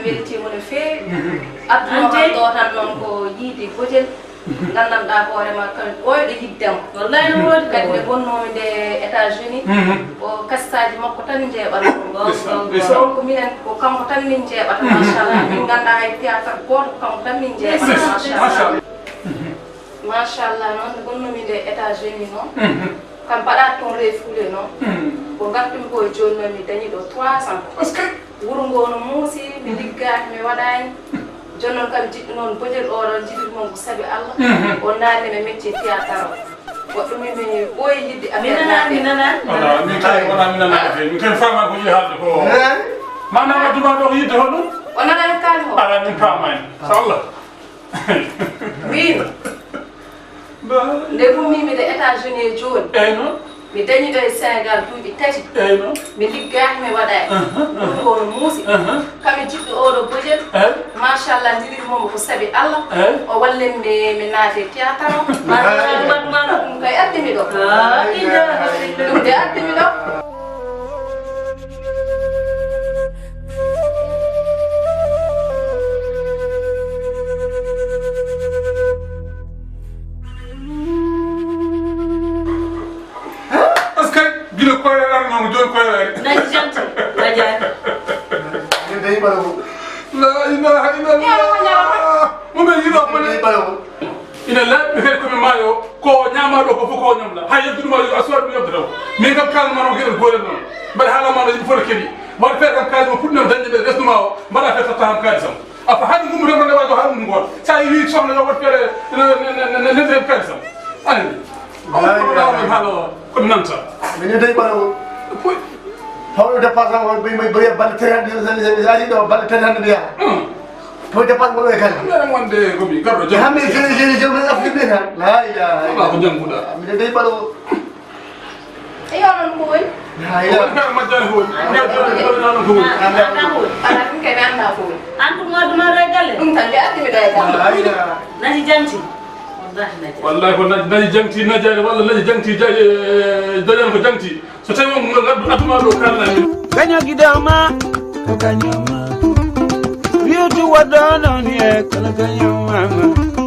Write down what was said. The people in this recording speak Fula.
weltima no feewi adduno ɗo tan noon ko yiide gotel gandanɗa hoorema kan ɓoyɗo yiddema wallahi no woodi kadi nde bonnomi nde États-Unis o kastaji makko tan jeeɓata ko minen ko kanko tan min jeeɓata machallah min ganda hay théâtre goto kanko tan min jeeɓata machallah noon nde bonnomi nde États-Unis noon kam mbaɗa toon reefuule noon ko gartumi ko joni noon mi dañi ɗo 300 wuro ngo no muusi mi liggaki mi waɗani joni noon kam jiɗɗo noon bojel oɗon jiɗiri moon ko saabi Allah o naani me métier théâtre o goɗɗo min mi ɓooyi yidde affaire mi nanani min kay wona mi nanani affaire min ken fama ko yiɗi haalde ko manam wadduma ɗo ko yidde hoɗum o nanani kaali o ala min famani so Allah wimi nde gummimi nde États-Unis joni eyyi noon mi dañi ɗo e Sénégal duuɓi 3 eyyi noon mi liggaki mi waɗani ɗum ko no muusi kami jiɗɗo oɗo bojel machallah jiɗiri momo ko saabi Allah o wallen mi naate théâtre o ɗum kay addimi ɗo ɗum de addimi ɗo gila koyere non joni koyere naji janti najani ni day balawu la ilaha illallah mo be yiro mo day balawu ina labbi fe ko mi mayo ko nyama do ko foko nyamla hay yeddu ma yo aswar mi yobdo mi ngam kal ma no gel gore non bal hala ma no yidi fo kedi wal fe kam kal mo pudnam dañde be resdu ma o bala fe tatam kalisam afa hadi mum remo ne wato hadi mum gon sa yi soxna yo wat fere ne kalisam ani ko nanta min day balawu hawlo département on bay may bay bal terande ali do bal terande biya to département e kala ngara wonde gomi gardo jam hammi je me afrique tan la ilaha Allah ko janguda min day balawu e yonon ko woni la ilaha ko majjal ko ala ɗum kay mi anda ko woni antu moduma regale ɗum tan nde addimi ɗo e gam la ilaha naji janti wallahi ko naji jangti najani walla naji jangti dañan ko jangti so tawi on gaddu aduma ɗo kalna min kaño gidama ko kañoma wiyotu waɗɗo noon e kala kañomama